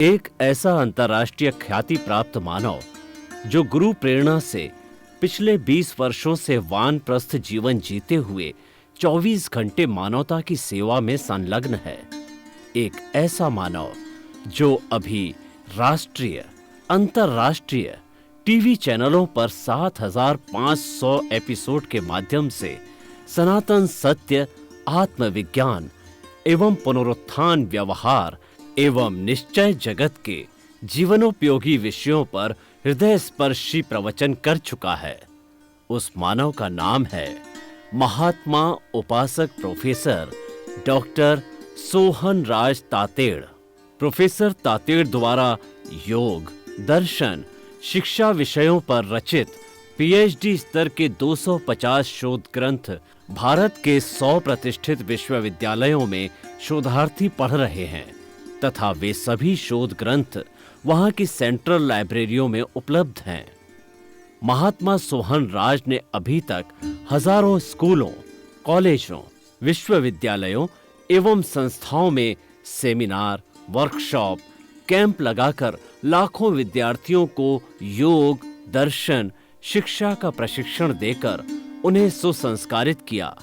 एक ऐसा अंतर्राष्ट्रीय ख्याति प्राप्त मानव जो गुरु प्रेरणा से पिछले 20 वर्षों से वानप्रस्थ जीवन जीते हुए 24 घंटे मानवता की सेवा में संलग्न है। एक ऐसा मानव जो अभी राष्ट्रीय, अंतर्राष्ट्रीय टीवी चैनलों पर 7,500 एपिसोड के माध्यम से सनातन सत्य, आत्मविज्ञान एवं पुनरुत्थान, व्यवहार एवं निश्चय जगत के जीवनोपयोगी विषयों पर हृदय स्पर्शी प्रवचन कर चुका है। उस मानव का नाम है महात्मा उपासक प्रोफेसर डॉक्टर सोहन राज तातेड़। प्रोफेसर तातेड़ द्वारा योग, दर्शन, शिक्षा विषयों पर रचित पीएचडी स्तर के 250 शोध ग्रंथ भारत के 100 प्रतिष्ठित विश्वविद्यालयों में शोधार्थी पढ़ रहे हैं तथा वे सभी शोध ग्रंथ वहां की सेंट्रल लाइब्रेरियों में उपलब्ध हैं। महात्मा सोहन राज ने अभी तक हजारों स्कूलों, कॉलेजों, विश्वविद्यालयों एवं संस्थाओं में सेमिनार, वर्कशॉप, कैंप लगाकर लाखों विद्यार्थियों को योग, दर्शन, शिक्षा का प्रशिक्षण देकर उन्हें सुसंस्कारित किया।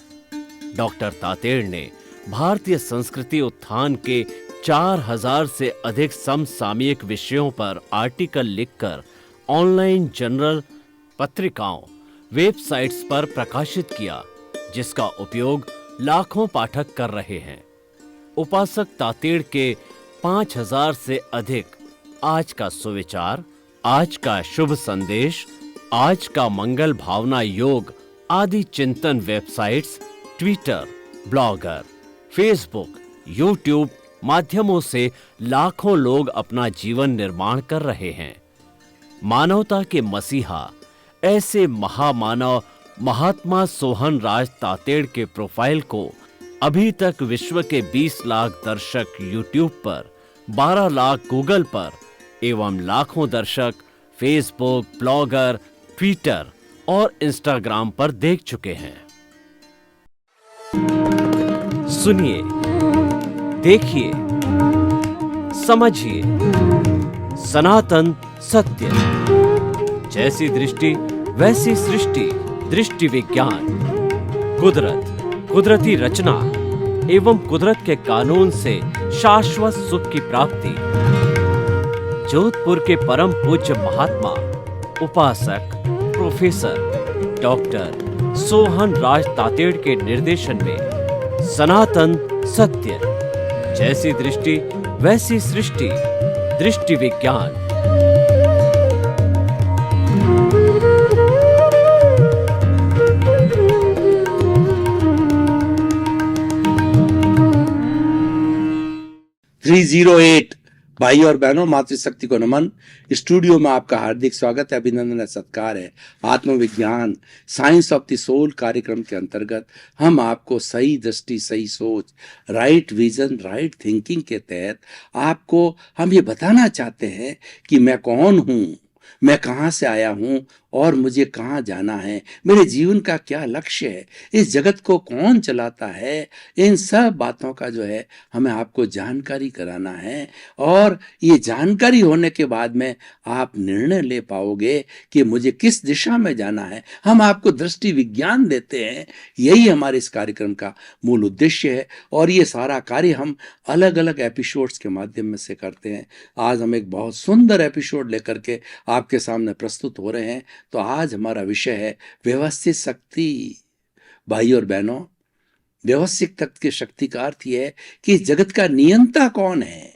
डॉक्टर तातेड़ ने भारतीय संस्कृति उत्थान के 4,000 से अधिक समसामयिक विषयों पर आर्टिकल लिखकर ऑनलाइन जर्नल, पत्रिकाओं, वेबसाइट्स पर प्रकाशित किया, जिसका उपयोग लाखों पाठक कर रहे हैं। उपासक तातेड़ के 5,000 से अधिक आज का सुविचार, आज का शुभ संदेश, आज का मंगल भावना योग आदि चिंतन websites, Twitter, blogger, Facebook, YouTube माध्यमों से लाखों लोग अपना जीवन निर्माण कर रहे हैं। मानवता के मसीहा ऐसे महामानव महात्मा सोहन राज तातेड़ के प्रोफाइल को अभी तक विश्व के 20 लाख दर्शक यूट्यूब पर, 12 लाख गूगल पर एवं लाखों दर्शक फेसबुक, ब्लॉगर, ट्विटर और इंस्टाग्राम पर देख चुके हैं। सुनिए, देखिए, समझिए सनातन सत्य। जैसी दृष्टि वैसी सृष्टि, दृष्टि विज्ञान, कुदरत, कुदरती रचना एवं कुदरत के कानून से शाश्वत सुख की प्राप्ति। जोधपुर के परम पूज्य महात्मा उपासक प्रोफेसर डॉक्टर सोहन राज तातेड़ के निर्देशन में सनातन सत्य, जैसी दृष्टि वैसी सृष्टि, दृष्टि विज्ञान। भाई और बहनों, मातृशक्ति को नमन। स्टूडियो में आपका हार्दिक स्वागत है, अभिनंदन है, सत्कार है। आत्मविज्ञान, साइंस ऑफ द सोल कार्यक्रम के अंतर्गत हम आपको सही दृष्टि, सही सोच, राइट विजन, राइट थिंकिंग के तहत आपको हम ये बताना चाहते हैं कि मैं कौन हूँ, मैं कहाँ से आया हूँ और मुझे कहाँ जाना है, मेरे जीवन का क्या लक्ष्य है, इस जगत को कौन चलाता है। इन सब बातों का जो है हमें आपको जानकारी कराना है और ये जानकारी होने के बाद में आप निर्णय ले पाओगे कि मुझे किस दिशा में जाना है। हम आपको दृष्टि विज्ञान देते हैं, यही हमारे इस कार्यक्रम का मूल उद्देश्य है और ये सारा कार्य हम अलग अलग एपिसोड्स के माध्यम में से करते हैं। आज हम एक बहुत सुंदर एपिसोड लेकर के आपके सामने प्रस्तुत हो रहे हैं। तो आज हमारा विषय है व्यवस्थित शक्ति। भाई और बहनों, व्यवस्थित तत्व की शक्ति का अर्थ यह है कि इस जगत का नियंता कौन है,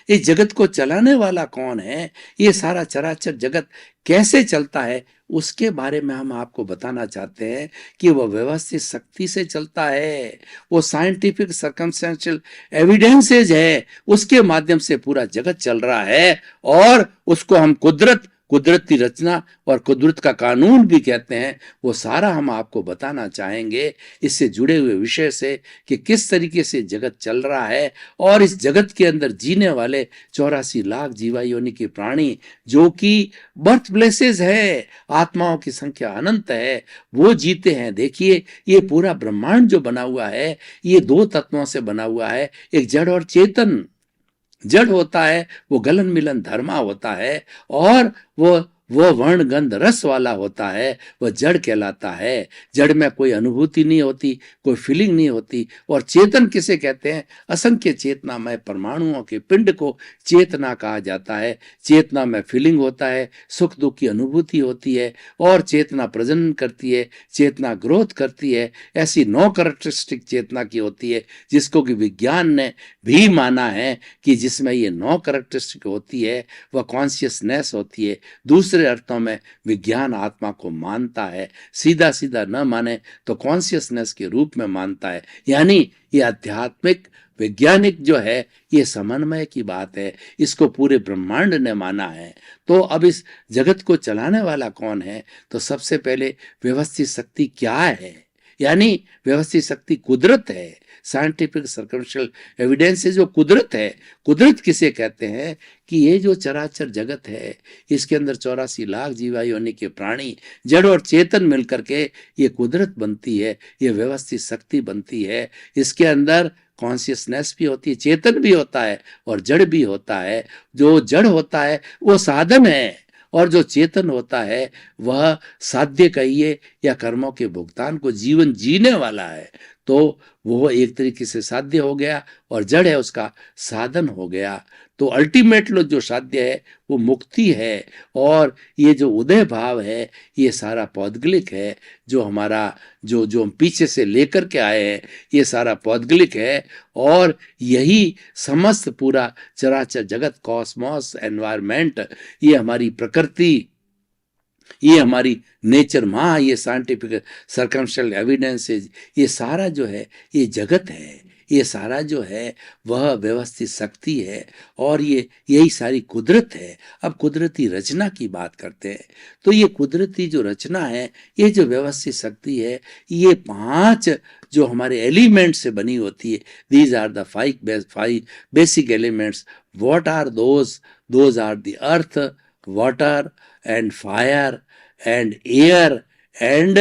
इस जगत को चलाने वाला कौन है, ये सारा चराचर जगत कैसे चलता है, उसके बारे में हम आपको बताना चाहते हैं कि वह व्यवस्थित शक्ति से चलता है। वो साइंटिफिक सर्कमस्टेंशियल एविडेंसेज है, उसके माध्यम से पूरा जगत चल रहा है और उसको हम कुदरती रचना और कुदरत का कानून भी कहते हैं। वो सारा हम आपको बताना चाहेंगे इससे जुड़े हुए विषय से कि किस तरीके से जगत चल रहा है और इस जगत के अंदर जीने वाले 84 लाख जीवा योनि के प्राणी जो कि बर्थ प्लेसेस है, आत्माओं की संख्या अनंत है, वो जीते हैं। देखिए, ये पूरा ब्रह्मांड जो बना हुआ है ये 2 तत्वों से बना हुआ है, एक जड़ और चेतन। जड़ होता है वो गलन मिलन धर्मा होता है, और वो वर्ण गंध रस वाला होता है, वह जड़ कहलाता है। जड़ में कोई अनुभूति नहीं होती, कोई फीलिंग नहीं होती। और चेतन किसे कहते हैं? असंख्य चेतना में परमाणुओं के पिंड को चेतना कहा जाता है। चेतना में फीलिंग होता है, सुख दुख की अनुभूति होती है, और चेतना प्रजनन करती है, चेतना ग्रोथ करती है। ऐसी 9 कैरेक्टरिस्टिक चेतना की होती है, जिसको कि विज्ञान ने भी माना है कि जिसमें ये 9 कैरेक्टरिस्टिक होती है वह कॉन्शियसनेस होती है। दूसरे अर्थों में विज्ञान आत्मा को मानता है, सीधा सीधा न माने तो कॉन्शियसनेस के रूप में मानता है। यानी ये आध्यात्मिक वैज्ञानिक जो है ये समन्वय की बात है, इसको पूरे ब्रह्मांड ने माना है। तो अब इस जगत को चलाने वाला कौन है? तो सबसे पहले व्यवस्थित शक्ति क्या है? यानी व्यवस्थित शक्ति कुदरत है। साइंटिफिक सर्कमस्टेंशियल एविडेंस से जो कुदरत है, कुदरत किसे कहते हैं? कि ये जो चराचर जगत है, इसके अंदर 84 लाख जीवायोनि के प्राणी, जड़ और चेतन मिलकर के ये कुदरत बनती है, ये व्यवस्थित शक्ति बनती है। इसके अंदर कॉन्शियसनेस भी होती है, चेतन भी होता है और जड़ भी होता है। जो जड़ होता है वो साधन है, और जो चेतन होता है वह साध्य कहिए या कर्मों के भुगतान को जीवन जीने वाला है। तो वो एक तरीके से साध्य हो गया, और जड़ है उसका साधन हो गया। तो अल्टीमेट जो साध्य है वो मुक्ति है। और ये जो उदय भाव है ये सारा पौद्गलिक है, जो हमारा जो हम पीछे से लेकर के आए हैं ये सारा पौद्गलिक है। और यही समस्त पूरा चराचर जगत, कॉस्मॉस, एनवायरमेंट, ये हमारी प्रकृति, ये हमारी नेचर माँ, ये साइंटिफिक सर्कमस्टेंशियल एविडेंसेस, ये सारा जो है ये जगत है, ये सारा जो है वह व्यवस्थित शक्ति है, और ये यही सारी कुदरत है। अब कुदरती रचना की बात करते हैं, तो ये कुदरती जो रचना है, ये जो व्यवस्थित शक्ति है, ये 5 जो हमारे एलिमेंट से बनी होती है। These are the 5 basic elements. What are those are the earth, water and fire and air and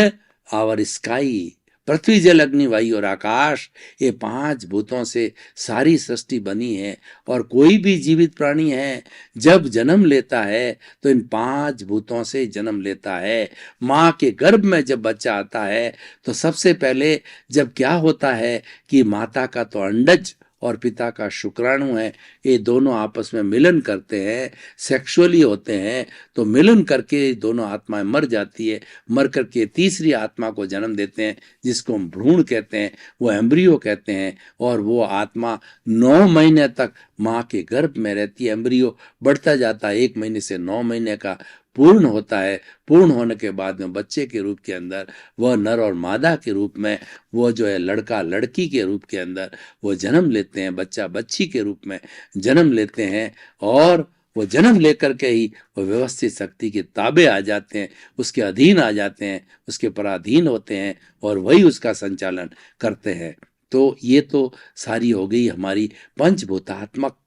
our sky. पृथ्वी, जल, अग्नि, वायु और आकाश, ये 5 भूतों से सारी सृष्टि बनी है। और कोई भी जीवित प्राणी है जब जन्म लेता है तो इन 5 भूतों से जन्म लेता है। माँ के गर्भ में जब बच्चा आता है तो सबसे पहले जब क्या होता है कि माता का तो अंडज और पिता का शुक्राणु है, ये दोनों आपस में मिलन करते हैं, सेक्सुअली होते हैं। तो मिलन करके दोनों आत्माएं मर जाती है, मर करके तीसरी आत्मा को जन्म देते हैं, जिसको हम भ्रूण कहते हैं, वो एम्ब्रियो कहते हैं। और वो आत्मा 9 महीने तक माँ के गर्भ में रहती है। एम्ब्रियो बढ़ता जाता है, 1 महीने से 9 महीने का पूर्ण होता है। पूर्ण होने के बाद में बच्चे के रूप के अंदर वह नर और मादा के रूप में, वो जो है लड़का लड़की के रूप के अंदर वो जन्म लेते हैं, बच्चा बच्ची के रूप में जन्म लेते हैं। और वो जन्म लेकर के ही वो व्यवस्थित शक्ति के ताबे आ जाते हैं, उसके अधीन आ जाते हैं, उसके पराधीन होते हैं, और वही उसका संचालन करते हैं। तो ये तो सारी हो गई हमारी पंचभूतात्मक,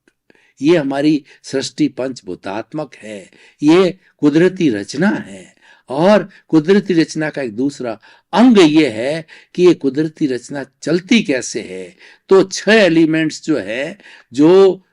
ये हमारी सृष्टि पंचभूतात्मक है, ये कुदरती रचना है। और कुदरती रचना का एक दूसरा अंग ये है कि ये कुदरती रचना चलती कैसे है। तो 6 एलिमेंट्स जो है,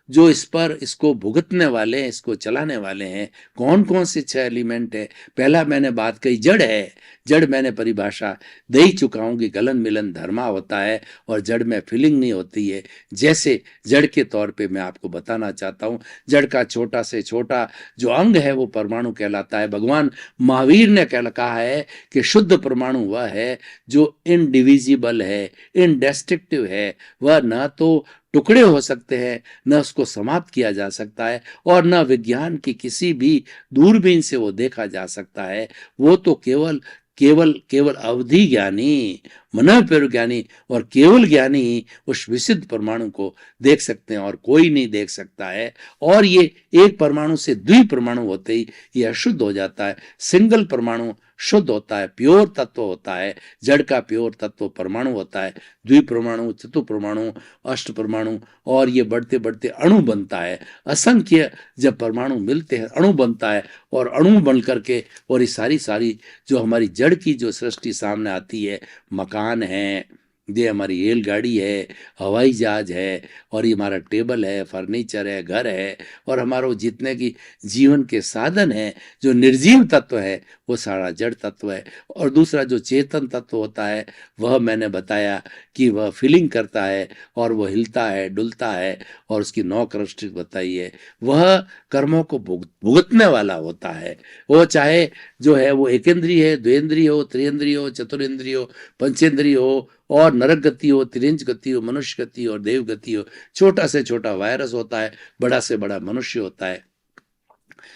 जो इस पर इसको भुगतने वाले हैं, इसको चलाने वाले हैं। कौन कौन से 6 एलिमेंट है? पहला मैंने बात कही जड़ है। जड़ मैंने परिभाषा दे ही चुका हूं कि गलन मिलन धर्मा होता है, और जड़ में फीलिंग नहीं होती है। जैसे जड़ के तौर पे मैं आपको बताना चाहता हूं, जड़ का छोटा से छोटा जो अंग है वो परमाणु कहलाता है। भगवान महावीर ने कहा है कि शुद्ध परमाणु वह है जो इनडिविजिबल है, इनडेस्ट्रक्टिव है। वह न तो टुकड़े हो सकते हैं, न उसको समाप्त किया जा सकता है, और न विज्ञान की किसी भी दूरबीन से वो देखा जा सकता है। वो तो केवल अवधि ज्ञानी, मनोपर ज्ञानी और केवल ज्ञानी ही उस विशुद्ध परमाणु को देख सकते हैं, और कोई नहीं देख सकता है। और ये एक परमाणु से द्विपरमाणु होते ही ये अशुद्ध हो जाता है। सिंगल परमाणु शुद्ध होता है, प्योर तत्व होता है। जड़ का प्योर तत्व परमाणु होता है। द्विपरमाणु, चतुर्परमाणु, अष्ट परमाणु, और ये बढ़ते बढ़ते अणु बनता है। असंख्य जब परमाणु मिलते हैं अणु बनता है, और अणु बन करके और ये सारी जो हमारी जड़ की जो सृष्टि सामने आती है, मकान है, ये हमारी रेलगाड़ी है, हवाई जहाज है, और ये हमारा टेबल है, फर्नीचर है, घर है, और हमारा वो जितने की जीवन के साधन है, जो निर्जीव तत्व है वो सारा जड़ तत्व है। और दूसरा जो चेतन तत्व होता है वह मैंने बताया कि वह फीलिंग करता है और वह हिलता है, डुलता है, और उसकी 9 करैक्टरिस्टिक बताई है। वह कर्मों को भुगतने वाला होता है। वो चाहे जो है वो एकेंद्रीय है, द्वेंद्रीय हो, त्रिएंद्रीय हो, चतुरेंद्रीय हो, पंचेंद्रीय हो, और नरक गति हो, तिरंज गति हो, मनुष्य गति हो और देव गति हो। छोटा से छोटा वायरस होता है, बड़ा से बड़ा मनुष्य होता है।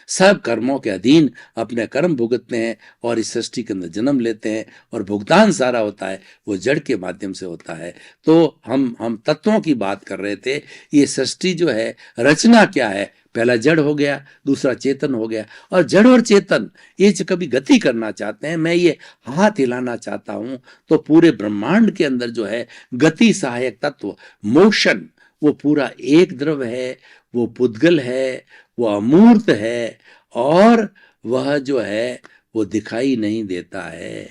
सब कर्मों के अधीन अपने कर्म भुगतते हैं और इस सृष्टि के अंदर जन्म लेते हैं, और भुगतान सारा होता है वो जड़ के माध्यम से होता है। तो हम तत्वों की बात कर रहे थे। ये सृष्टि जो है, रचना क्या है? पहला जड़ हो गया, दूसरा चेतन हो गया। और जड़ और चेतन ये जो कभी गति करना चाहते हैं, मैं ये हाथ हिलाना चाहता हूं, तो पूरे ब्रह्मांड के अंदर जो है गति सहायक तत्व, मोशन, वो पूरा एक द्रव है, वो पुद्गल है, वो अमूर्त है, और वह जो है वो दिखाई नहीं देता है।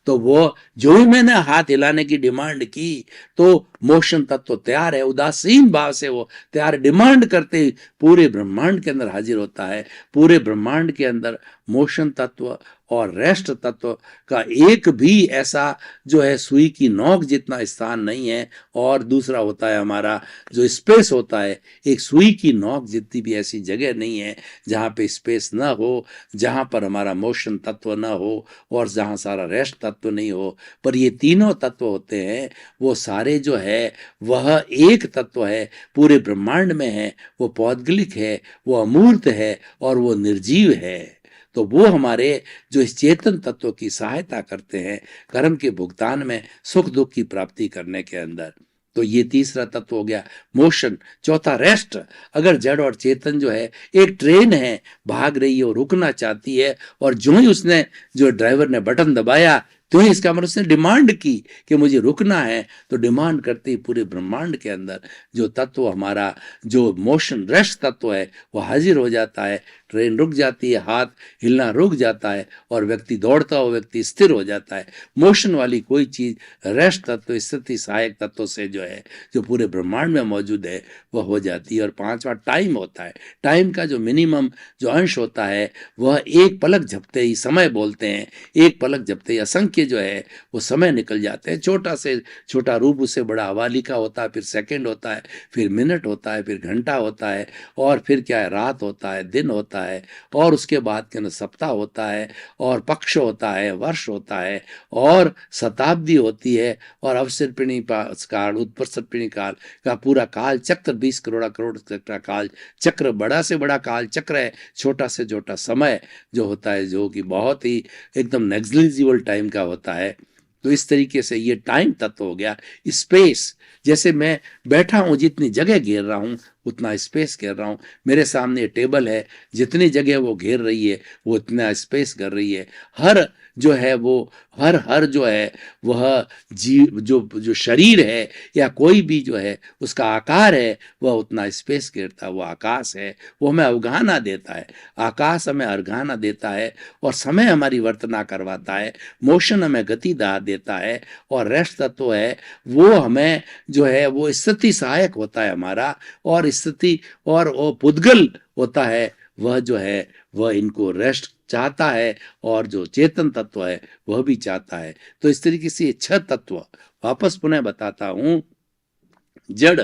तो वो जो ही मैंने हाथ हिलाने की डिमांड की, तो मोशन तत्व तैयार है, उदासीन भाव से वो तैयार, डिमांड करते ही पूरे ब्रह्मांड के अंदर हाजिर होता है। पूरे ब्रह्मांड के अंदर मोशन तत्व और रेस्ट तत्व का एक भी ऐसा जो है सुई की नोक जितना स्थान नहीं है। और दूसरा होता है हमारा जो स्पेस होता है, एक सुई की नोक जितनी भी ऐसी जगह नहीं है जहाँ पे स्पेस ना हो, जहाँ पर हमारा मोशन तत्व ना हो, और जहाँ सारा रेस्ट तत्व नहीं हो। पर ये तीनों तत्व होते हैं, वो सारे जो है वह एक तत्व है, पूरे ब्रह्मांड में है, वो पौद्गलिक है, वो अमूर्त है, और वो निर्जीव है। तो वो हमारे जो इस चेतन तत्व की सहायता करते हैं कर्म के भुगतान में, सुख दुख की प्राप्ति करने के अंदर। तो ये तीसरा तत्व हो गया मोशन। चौथा रेस्ट। अगर जड़ और चेतन जो है, एक ट्रेन है, भाग रही है और रुकना चाहती है, और जो ही उसने, जो ड्राइवर ने बटन दबाया, तो ही इसका मतलब उसने डिमांड की कि मुझे रुकना है, तो डिमांड करते ही पूरे ब्रह्मांड के अंदर जो तत्व हमारा जो मोशन रेस्ट तत्व है वो हाजिर हो जाता है। ट्रेन रुक जाती है, हाथ हिलना रुक जाता है, और व्यक्ति दौड़ता हुआ व्यक्ति स्थिर हो जाता है। मोशन वाली कोई चीज रेस्ट तत्व, स्थिति सहायक तत्व से जो है, जो पूरे ब्रह्मांड में मौजूद है, वह हो जाती है। और पांचवा टाइम होता है। टाइम का जो मिनिमम जो अंश होता है, वह एक पलक झपते ही समय बोलते हैं। एक पलक झपते ही असंख्य जो है वो समय निकल जाते हैं। छोटा से छोटा रूप, उससे बड़ा अवालिका होता है, फिर सेकंड होता है, फिर मिनट होता है, फिर घंटा होता है, और फिर क्या है, रात होता है, दिन होता है, और उसके बाद के ना सप्ताह होता है, और पक्ष होता है, वर्ष होता है, और शताब्दी होती है, और अवसर्पिणी काल, उत्पसर्पिणी काल का पूरा काल चक्र, 20 करोड़ का काल चक्र, बड़ा से बड़ा काल चक्र है। छोटा से छोटा समय जो होता है, जो कि बहुत ही एकदम नेग्लिजिबल टाइम का होता है। तो इस तरीके से ये टाइम तत्व हो गया। स्पेस, जैसे मैं बैठा हूं, जितनी जगह घेर रहा हूं उतना स्पेस घेर रहा हूं। मेरे सामने टेबल है, जितनी जगह वो घेर रही है वो उतना स्पेस कर रही है। हर जो है वो हर जो है वह जीव, जो शरीर है या कोई भी जो है उसका आकार है, वह उतना स्पेस घेरता है। वो आकाश है, वो हमें अवगाहना देता है। आकाश हमें अवगाहना देता है, और समय हमारी वर्तना करवाता है। मोशन हमें गति देता है, और रेस्ट तत्व है वो हमें जो है वो स्थिति सहायक होता है हमारा, और स्थिति और वो पुद्गल होता है, वह जो है वह इनको रेस्ट चाहता है, और जो चेतन तत्व है वह भी चाहता है। तो इस तरीके से ये 6 तत्व वापस पुनः बताता हूं। जड़,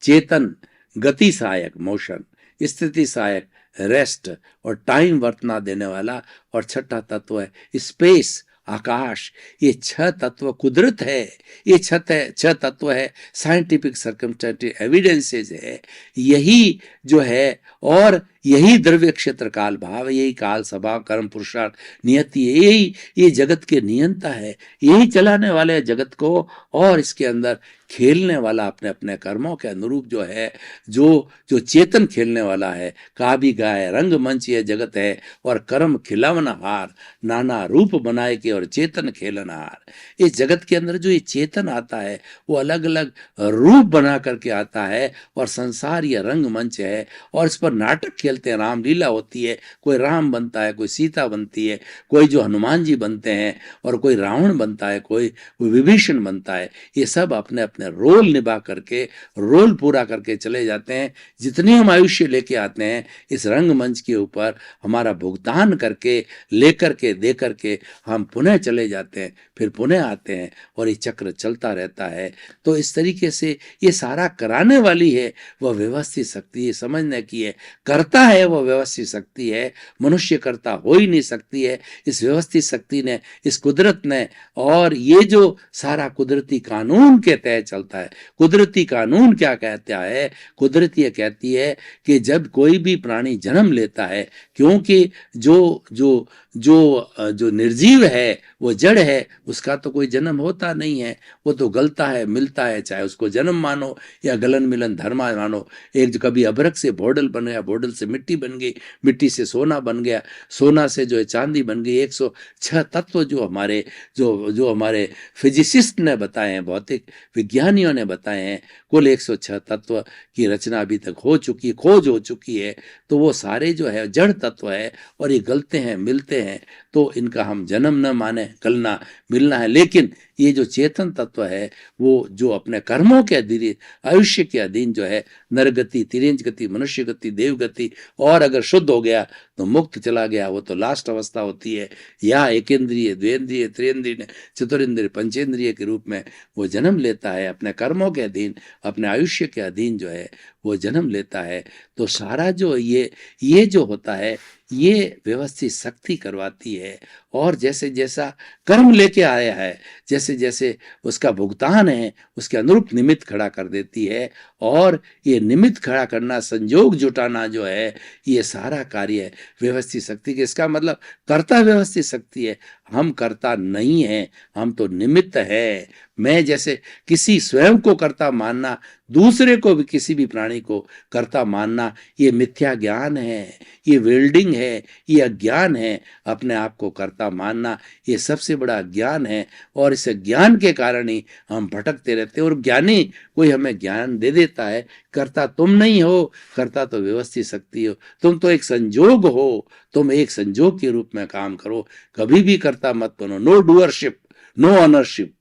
चेतन, गति सहायक मोशन, स्थिति सहायक रेस्ट, और टाइम वर्तना देने वाला, और छठा तत्व है स्पेस, आकाश। ये 6 तत्व कुदरत है। ये 6 तत्व है, साइंटिफिक सर्कमस्टेंटिव एविडेंसेस है। यही जो है, और यही द्रव्य क्षेत्र काल भाव, यही काल स्वभाव कर्म पुरुषार्थ नियति है, यही ये जगत के नियंता है। यही चलाने वाले जगत को, और इसके अंदर खेलने वाला अपने अपने कर्मों के अनुरूप जो है, जो चेतन खेलने वाला है। काबी गाय रंग मंच ये जगत है, और कर्म खिलवनहार, नाना रूप बनाए के और चेतन खेलनहार। इस जगत के अंदर जो ये चेतन आता है वो अलग अलग रूप बना करके आता है, और संसार ये रंग मंच है, और इस पर नाटक खेल खेलते हैं, रामलीला होती है, कोई राम बनता है, कोई सीता बनती है, कोई जो हनुमान जी बनते हैं, और कोई रावण बनता है, कोई विभीषण बनता है। ये सब अपने अपने रोल निभा करके, रोल पूरा करके चले जाते हैं। जितने हम आयुष्य लेके आते हैं इस रंगमंच के ऊपर, हमारा भुगतान करके, लेकर के, दे करके हम पुनः चले जाते हैं, फिर पुनः आते हैं, और ये चक्र चलता रहता है। तो इस तरीके से ये सारा कराने वाली है वह व्यवस्थित शक्ति, समझने की है। करता है वह व्यवस्थित शक्ति है, मनुष्य करता हो ही नहीं सकती है। इस व्यवस्थित शक्ति ने, इस कुदरत ने, और ये जो सारा कुदरती कानून के तहत चलता है। कुदरती कानून क्या कहता है? कुदरत ये कहती है कि जब कोई भी प्राणी जन्म लेता है, क्योंकि जो जो जो जो निर्जीव है, वो जड़ है, उसका तो कोई जन्म होता नहीं है, वो तो गलता है, मिलता है, चाहे उसको जन्म मानो या गलन मिलन धर्मा मानो। एक जो कभी अभ्रक से भोडल बन गया, भोडल से मिट्टी बन गई, मिट्टी से सोना बन गया, सोना से जो है चांदी बन गई। 106 तत्व जो हमारे जो हमारे फिजिसिस्ट ने बताए हैं, भौतिक विज्ञानियों ने बताए हैं, कुल 106 तत्व की रचना अभी तक हो चुकी, खोज हो चुकी है। तो वो सारे जो है जड़ तत्व है, और ये गलते हैं, मिलते हैं, तो इनका हम जन्म न माने, गलना मिलना है। लेकिन ये जो चेतन तत्व है, वो जो अपने कर्मों के अधीन, आयुष्य के अधीन जो है, नरगति, तिर्यंच गति, मनुष्य गति, देव गति, और अगर शुद्ध हो गया तो मुक्त चला गया, वो तो लास्ट अवस्था होती है। या एकेंद्रिय, द्वेंद्रिय, त्रियंद्रिय, चतुरेंद्रिय, पंचेंद्रिय के रूप में वो जन्म लेता है, अपने कर्मों के अधीन, अपने आयुष्य के अधीन जो है वो जन्म लेता है। तो सारा जो ये जो होता है, ये व्यवस्थित शक्ति करवाती है। और जैसे जैसा कर्म लेके आया है, जैसे जैसे उसका भुगतान है, उसके अनुरूप निमित्त खड़ा कर देती है। और ये निमित्त खड़ा करना, संयोग जुटाना जो है, ये सारा कार्य है व्यवस्थित शक्ति के। इसका मतलब कर्ता व्यवस्थित शक्ति है, हम कर्ता नहीं है, हम तो निमित्त है। मैं जैसे किसी स्वयं को कर्ता मानना, दूसरे को भी, किसी भी प्राणी को कर्ता मानना, ये मिथ्या ज्ञान है, ये वेल्डिंग है, ये अज्ञान है। अपने आप को कर्ता मानना ये सबसे बड़ा ज्ञान है, और इस ज्ञान के कारण ही हम भटकते रहते हैं। और ज्ञानी कोई हमें ज्ञान दे देता है, कर्ता तुम नहीं हो, कर्ता तो व्यवस्थित शक्ति हो, तुम तो एक संजोग हो, तुम एक संजोग के रूप में काम करो, कभी भी कर्ता मत बनो। No doership, no ownership.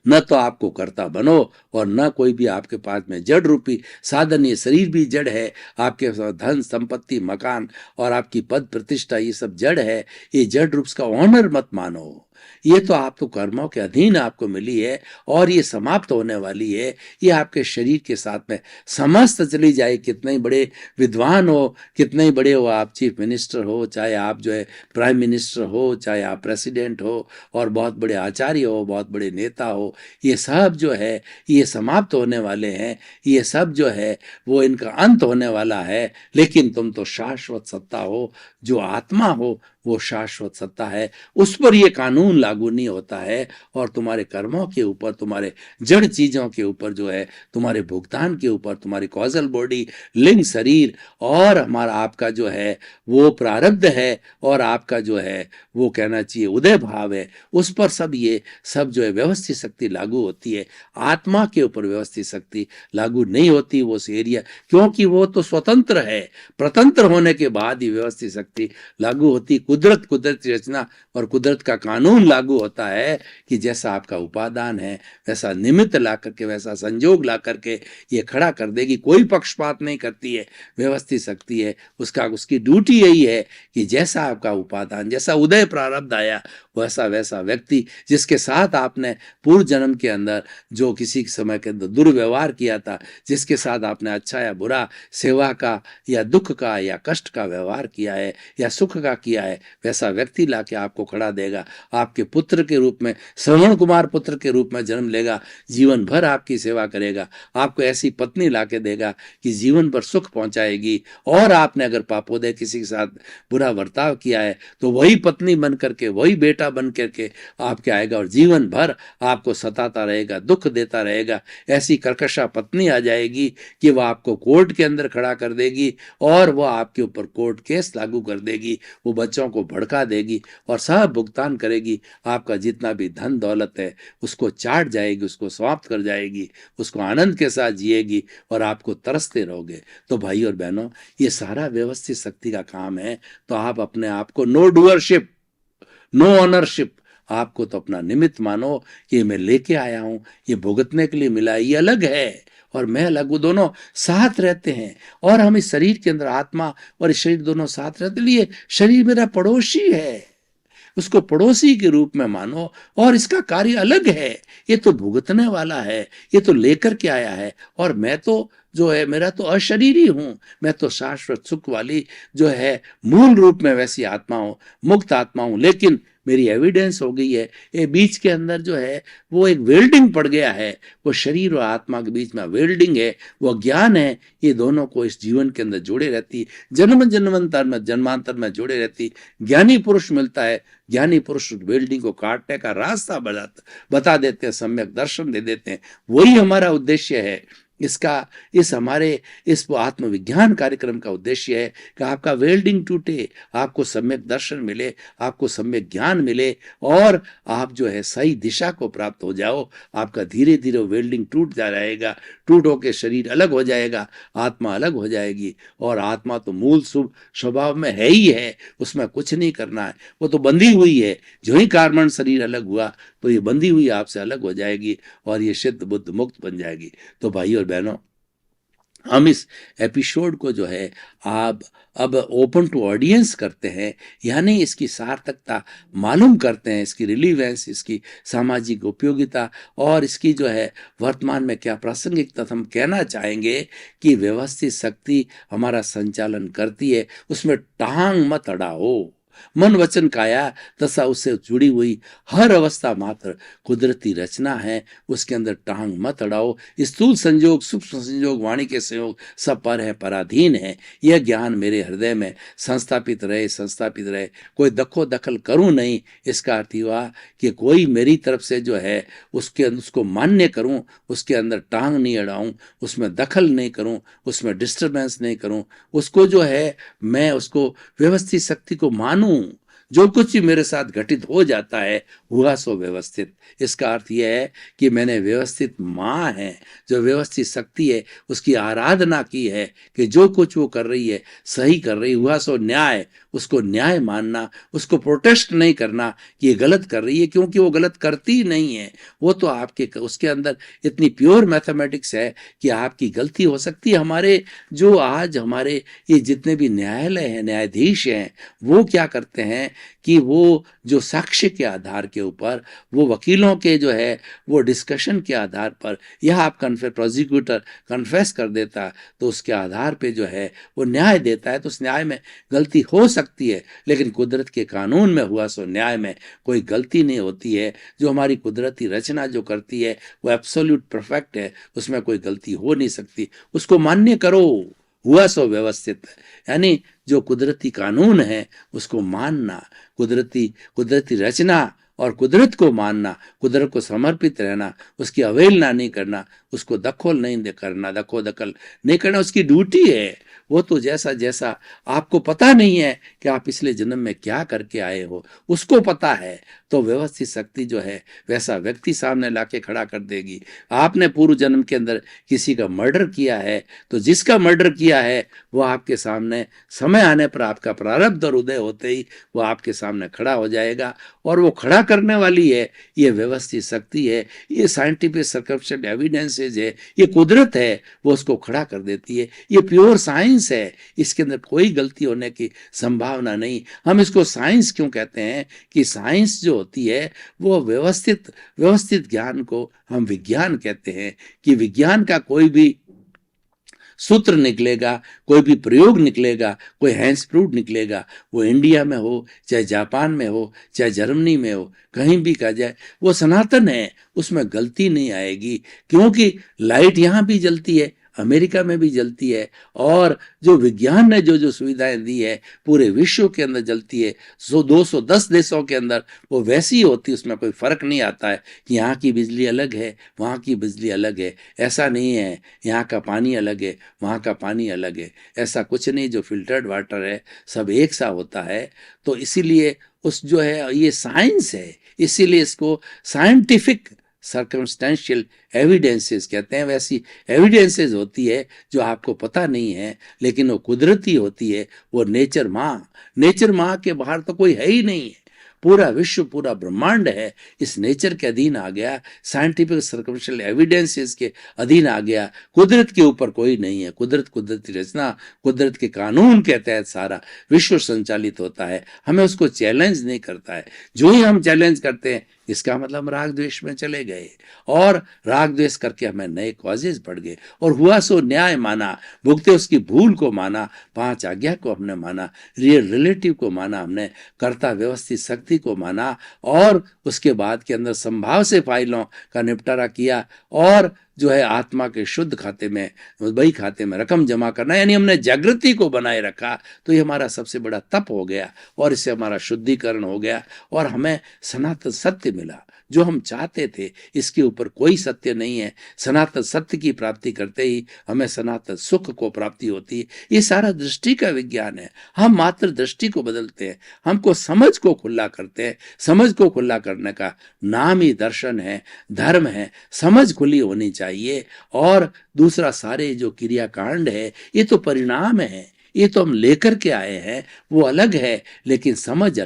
न तो आपको कर्ता बनो, और न कोई भी आपके पास में जड़ रूपी साधन। ये शरीर भी जड़ है, आपके धन संपत्ति मकान और आपकी पद प्रतिष्ठा, ये सब जड़ है। ये जड़ रूप का ऑनर मत मानो। ये तो आपको कर्मों के अधीन आपको मिली है, और ये समाप्त होने वाली है। ये आपके शरीर के साथ में समस्त चली जाए। कितने ही बड़े विद्वान हो, कितने ही बड़े हो आप, चीफ मिनिस्टर हो, चाहे आप जो है प्राइम मिनिस्टर हो, चाहे आप प्रेसिडेंट हो, और बहुत बड़े आचार्य हो, बहुत बड़े नेता हो, ये सब जो है ये समाप्त होने वाले हैं। ये सब जो है वो इनका अंत होने वाला है। लेकिन तुम तो शाश्वत सत्ता हो, जो आत्मा हो वो शाश्वत सत्ता है। उस पर ये कानून लागू नहीं होता है, और तुम्हारे कर्मों के ऊपर, तुम्हारे जड़ चीजों के ऊपर जो है, तुम्हारे भुगतान के ऊपर, तुम्हारी कॉजल बॉडी, लिंग शरीर, और हमारा आपका जो है वो प्रारब्ध है, और आपका जो है वो कहना चाहिए उदय भाव है, उस पर सब ये सब जो है व्यवस्थित शक्ति लागू होती है। आत्मा के ऊपर व्यवस्थित शक्ति लागू नहीं होती, वो एरिया, क्योंकि वो तो स्वतंत्र है। प्रतंत्र होने के बाद ही व्यवस्थित शक्ति लागू होती। कुदरत की रचना और कुदरत का कानून लागू होता है कि जैसा आपका उपादान है, वैसा निमित्त ला करके, वैसा संजोग ला करके ये खड़ा कर देगी। कोई पक्षपात नहीं करती है, व्यवस्थित शक्ति है। उसकी ड्यूटी यही है कि जैसा आपका उपादान, जैसा उदय प्रारब्ध आया, वैसा वैसा व्यक्ति, जिसके साथ आपने पूर्व जन्म के अंदर जो किसी समय के अंदर दुर्व्यवहार किया था, जिसके साथ आपने अच्छा या बुरा, सेवा का या दुख का या कष्ट का व्यवहार किया है, या सुख का किया है, वैसा व्यक्ति लाके आपको खड़ा देगा। आपके पुत्र के रूप में, श्रवण कुमार पुत्र के रूप में जन्म लेगा, जीवन भर आपकी सेवा करेगा। आपको ऐसी पत्नी लाके देगा कि जीवन भर सुख पहुंचाएगी। और आपने अगर पापोदय किसी के साथ बुरा बर्ताव किया है, तो वही पत्नी बन करके, वही बेटा बन करके आपके आएगा, और जीवन भर आपको सताता रहेगा, दुख देता रहेगा। ऐसी कर्कशा पत्नी आ जाएगी कि वह आपको कोर्ट के अंदर खड़ा कर देगी, और वह आपके ऊपर कोर्ट केस लागू कर देगी। वो बच्चों को भड़का देगी और सब भुगतान करेगी। आपका जितना भी धन दौलत है उसको चाट जाएगी, उसको समाप्त कर जाएगी, उसको आनंद के साथ जिएगी और आपको तरसते रहोगे। तो भाई और बहनों, ये सारा व्यवस्थित शक्ति का काम है। तो आप अपने आप को नो डूअरशिप, नो ऑनरशिप, आपको तो अपना निमित्त मानो कि मैं लेके आया हूं, ये भुगतने के लिए मिला है, ये अलग है और मैं अलग, वो दोनों साथ रहते हैं। और हम इस शरीर के अंदर आत्मा और इस शरीर दोनों साथ रहते, लिए शरीर मेरा पड़ोसी है, उसको पड़ोसी के रूप में मानो। और इसका कार्य अलग है, ये तो भुगतने वाला है, ये तो लेकर के आया है। और मैं तो जो है, मेरा तो अशरीरी हूं, मैं तो शाश्वत सुख वाली जो है मूल रूप में वैसी आत्मा हूं, मुक्त आत्मा हूं। लेकिन मेरी एविडेंस हो गई है, ये बीच के अंदर जो है वो एक वेल्डिंग पड़ गया है, वो शरीर और आत्मा के बीच में वेल्डिंग है, वो ज्ञान है, ये दोनों को इस जीवन के अंदर जोड़े रहती, जन्म जन्मांतर में जोड़े रहती। ज्ञानी पुरुष मिलता है, ज्ञानी पुरुष वेल्डिंग को काटने का रास्ता बता देते हैं, सम्यक दर्शन दे देते हैं। वही हमारा उद्देश्य है। इस हमारे इस आत्मविज्ञान कार्यक्रम का उद्देश्य है कि आपका वेल्डिंग टूटे, आपको सम्यक दर्शन मिले, आपको सम्यक ज्ञान मिले और आप जो है सही दिशा को प्राप्त हो जाओ। आपका धीरे धीरे वेल्डिंग टूट जा रहेगा, टूट होकर शरीर अलग हो जाएगा, आत्मा अलग हो जाएगी। और आत्मा तो मूल शुभ स्वभाव में है ही है, उसमें कुछ नहीं करना है, वो तो बंधी हुई है। जो ही कार्बन शरीर अलग हुआ तो ये बंधी हुई आपसे अलग हो जाएगी और ये सिद्ध बुद्ध मुक्त बन जाएगी। तो भाई और बहनों, हम इस एपिसोड को जो है आप अब ओपन टू ऑडियंस करते हैं, यानी इसकी सार्थकता मालूम करते हैं, इसकी रिलीवेंस, इसकी सामाजिक उपयोगिता और इसकी जो है वर्तमान में क्या प्रासंगिकता। हम कहना चाहेंगे कि व्यवस्थित शक्ति हमारा संचालन करती है, उसमें टांग मत अड़ाओ। मन वचन काया तथा उससे जुड़ी हुई हर अवस्था मात्र कुदरती रचना है, उसके अंदर टांग मत अड़ाओ। स्थूल संयोग, सूक्ष्म संयोग, वाणी के संयोग सब पर है, पराधीन है। यह ज्ञान मेरे हृदय में संस्थापित रहे। कोई दखल करूं नहीं, इसका अर्थ हुआ कि कोई मेरी तरफ से जो है उसको मान्य करूं, उसके अंदर टांग नहीं अड़ाऊं, उसमें दखल नहीं करूं, उसमें डिस्टर्बेंस नहीं करूं, उसको जो है मैं उसको व्यवस्थित शक्ति को मानूं। जो कुछ भी मेरे साथ घटित हो जाता है हुआ सो व्यवस्थित। इसका अर्थ यह है कि मैंने व्यवस्थित माँ है, जो व्यवस्थित शक्ति है, उसकी आराधना की है कि जो कुछ वो कर रही है सही कर रही, हुआ सो न्याय, उसको न्याय मानना, उसको प्रोटेस्ट नहीं करना कि ये गलत कर रही है, क्योंकि वो गलत करती नहीं है। वो तो आपके उसके अंदर इतनी प्योर मैथमेटिक्स है कि आपकी गलती हो सकती है। हमारे ये जितने भी न्यायालय हैं, न्यायाधीश हैं, वो क्या करते हैं कि वो जो साक्ष्य के आधार के ऊपर, वो वकीलों के जो है वो डिस्कशन के आधार पर, यह आप प्रोसिक्यूटर कन्फेस कर देता तो उसके आधार पे जो है वो न्याय देता है। तो उस न्याय में गलती हो सकती है, लेकिन कुदरत के कानून में हुआ सो न्याय में कोई गलती नहीं होती है। जो हमारी कुदरती रचना जो करती है वो एब्सोल्यूट परफेक्ट है, उसमें कोई गलती हो नहीं सकती। उसको मान्य करो, हुआ सो व्यवस्थित। यानी जो कुदरती कानून है उसको मानना, कुदरती रचना और कुदरत को मानना, कुदरत को समर्पित रहना, उसकी अवहेलना नहीं करना, उसको दखल नहीं करना, उसकी ड्यूटी है। वो तो जैसा आपको पता नहीं है कि आप पिछले जन्म में क्या करके आए हो, उसको पता है। तो व्यवस्थित शक्ति जो है वैसा व्यक्ति सामने लाके खड़ा कर देगी। आपने पूर्व जन्म के अंदर किसी का मर्डर किया है, तो जिसका मर्डर किया है वो आपके सामने समय आने पर, आपका प्रारब्ध और उदय होते ही वो आपके सामने खड़ा हो जाएगा। और वो खड़ा करने वाली है, ये व्यवस्थित शक्ति है, ये साइंटिफिक सर्कमस्टेंस एविडेंसेज है, ये कुदरत है, वो उसको खड़ा कर देती है। ये प्योर साइंस है, इसके अंदर कोई गलती होने की संभावना नहीं। हम इसको साइंस क्यों कहते हैं कि साइंस जो होती है वो व्यवस्थित ज्ञान को हम विज्ञान कहते हैं। कि विज्ञान का कोई भी सूत्र निकलेगा, कोई भी प्रयोग निकलेगा, कोई हैंस प्रूफ निकलेगा, वो इंडिया में हो, चाहे जापान में हो, चाहे जर्मनी में हो, कहीं भी कहा जाए वो सनातन है, उसमें गलती नहीं आएगी। क्योंकि लाइट यहाँ भी जलती है, अमेरिका में भी जलती है, और जो विज्ञान ने जो जो सुविधाएं दी है पूरे विश्व के अंदर जलती है। 210 देशों के अंदर वो वैसी होती है, उसमें कोई फर्क नहीं आता है कि यहाँ की बिजली अलग है, वहाँ की बिजली अलग है। ऐसा नहीं है यहाँ का पानी अलग है, वहाँ का पानी अलग है, ऐसा कुछ नहीं। जो फिल्टर्ड वाटर है सब एक सा होता है। तो इसीलिए उस जो है ये साइंस है, इसीलिए इसको साइंटिफिक सर्कमस्टेंशियल एविडेंसेस कहते हैं। वैसी एविडेंसेस होती है जो आपको पता नहीं है, लेकिन वो कुदरती होती है। वो नेचर माँ के बाहर तो कोई है ही नहीं है। पूरा विश्व, पूरा ब्रह्मांड है इस नेचर के अधीन आ गया, साइंटिफिक सर्कमस्टेंशियल एविडेंसेस के अधीन आ गया। कुदरत के ऊपर कोई नहीं है। कुदरत, कुदरती रचना, कुदरत के कानून के तहत सारा विश्व संचालित होता है। हमें उसको चैलेंज नहीं करता है। जो ही हम चैलेंज करते हैं इसका मतलब हम राग द्वेष में चले गए, और राग द्वेष करके हमें नए कॉजेज बढ़ गए। और हुआ सो न्याय माना, भुगते उसकी भूल को माना, 5 आज्ञा को हमने माना, रियल रिलेटिव को माना, हमने कर्ता व्यवस्थित शक्ति को माना, और उसके बाद के अंदर संभाव से फाइलों का निपटारा किया, और जो है आत्मा के शुद्ध खाते में, वही खाते में रकम जमा करना, यानी हमने जागृति को बनाए रखा। तो ये हमारा सबसे बड़ा तप हो गया, और इससे हमारा शुद्धिकरण हो गया, और हमें सनातन सत्य मिला जो हम चाहते थे। इसके ऊपर कोई सत्य नहीं है। सनातन सत्य की प्राप्ति करते ही हमें सनातन सुख को प्राप्ति होती है। ये सारा दृष्टि का विज्ञान है। हम मात्र दृष्टि को बदलते हैं, हमको समझ को खुला करते हैं। समझ को खुला करने का नाम ही दर्शन है, धर्म है। समझ खुली होनी चाहिए। और दूसरा, सारे जो क्रियाकांड है ये तो परिणाम है, ये तो हम लेकर के आए हैं, वो अलग है। लेकिन समझ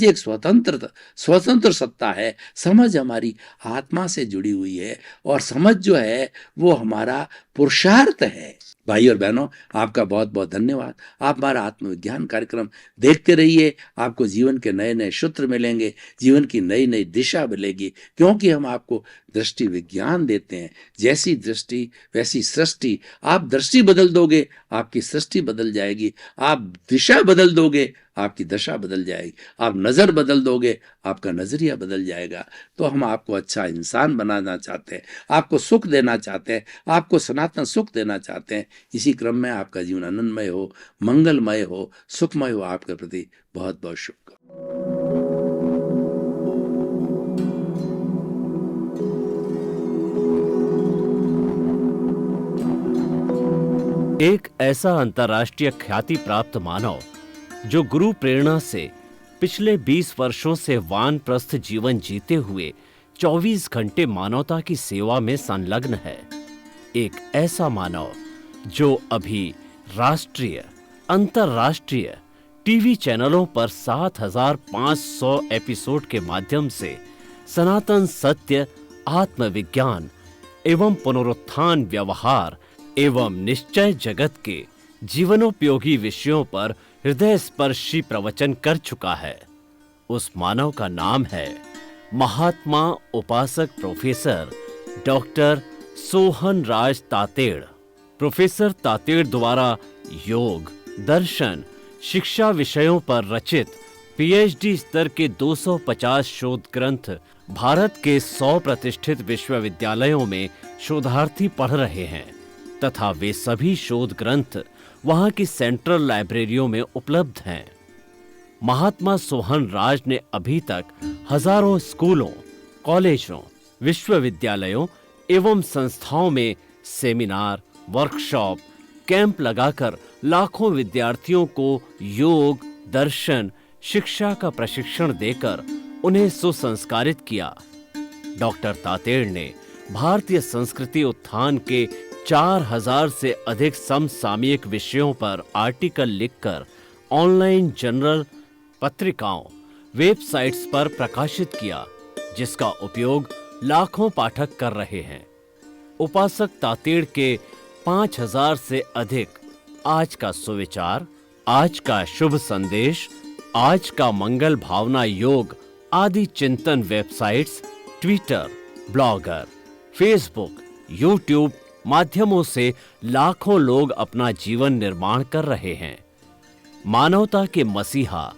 एक स्वतंत्र सत्ता है। समझ हमारी आत्मा से जुड़ी हुई है, और समझ जो है वो हमारा पुरुषार्थ है। भाई और बहनों, आपका बहुत बहुत धन्यवाद। आप हमारा आत्मविज्ञान कार्यक्रम देखते रहिए। आपको जीवन के नए नए सूत्र मिलेंगे, जीवन की नई नई दिशा मिलेगी, क्योंकि हम आपको दृष्टि विज्ञान देते हैं। जैसी दृष्टि वैसी सृष्टि। आप दृष्टि बदल दोगे, आपकी सृष्टि बदल जाएगी। आप दिशा बदल दोगे, आपकी दशा बदल जाएगी। आप नज़र बदल दोगे, आपका नज़रिया बदल जाएगा। तो हम आपको अच्छा इंसान बनाना चाहते हैं, आपको सुख देना चाहते हैं, आपको सनातन सुख देना चाहते हैं। इसी क्रम में आपका जीवन आनंदमय हो, मंगलमय हो, सुखमय हो। आपके प्रति बहुत बहुत शुभकामनाएं। एक ऐसा अंतर्राष्ट्रीय ख्याति प्राप्त मानव जो गुरु प्रेरणा से पिछले 20 वर्षों से वानप्रस्थ जीवन जीते हुए 24 घंटे मानवता की सेवा में संलग्न है। एक ऐसा मानव जो अभी राष्ट्रीय, अंतर्राष्ट्रीय टीवी चैनलों पर 7,500 एपिसोड के माध्यम से सनातन सत्य, आत्मविज्ञान एवं पुनरुत्थान व्यवहार एवं निश्चय जगत के जीवनोपयोगी विषयों पर हृदय स्पर्शी प्रवचन कर चुका है। उस मानव का नाम है महात्मा उपासक प्रोफेसर डॉक्टर सोहन राज तातेड़। प्रोफेसर तातेड़ द्वारा योग, दर्शन, शिक्षा विषयों पर रचित पीएचडी स्तर के 250 शोध ग्रंथ भारत के 100 प्रतिष्ठित विश्वविद्यालयों में शोधार्थी पढ़ रहे हैं, तथा वे सभी शोध ग्रंथ वहां की सेंट्रल लाइब्रेरियों में उपलब्ध हैं। महात्मा सोहन राज ने अभी तक हजारों स्कूलों, कॉलेजों, विश्वविद्यालयों एवं संस्थाओं में सेमिनार, वर्कशॉप, कैंप लगाकर लाखों विद्यार्थियों को योग, दर्शन, शिक्षा का प्रशिक्षण देकर उन्हें सुसंस्कारित किया। डॉक्टर तातेड़ ने भारतीय संस्कृति उत्थान के 4000 से अधिक समसामयिक विषयों पर आर्टिकल लिखकर ऑनलाइन जर्नल, पत्रिकाओं, वेबसाइट्स पर प्रकाशित किया, जिसका उपयोग लाखों पाठक कर रहे हैं। उपासक तातेड़ के 5000 से अधिक आज का सुविचार, आज का शुभ संदेश, आज का मंगल भावना योग आदि चिंतन websites, Twitter, blogger, Facebook, YouTube माध्यमों से लाखों लोग अपना जीवन निर्माण कर रहे हैं। मानवता के मसीहा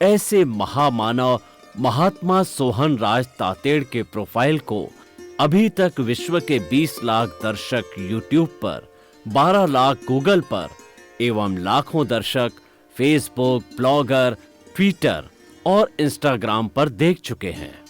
ऐसे महामानव महात्मा सोहन राज तातेड़ के प्रोफाइल को अभी तक विश्व के 20 लाख दर्शक यूट्यूब पर 12 लाख गूगल पर एवं लाखों दर्शक फेसबुक, ब्लॉगर, ट्विटर और इंस्टाग्राम पर देख चुके हैं।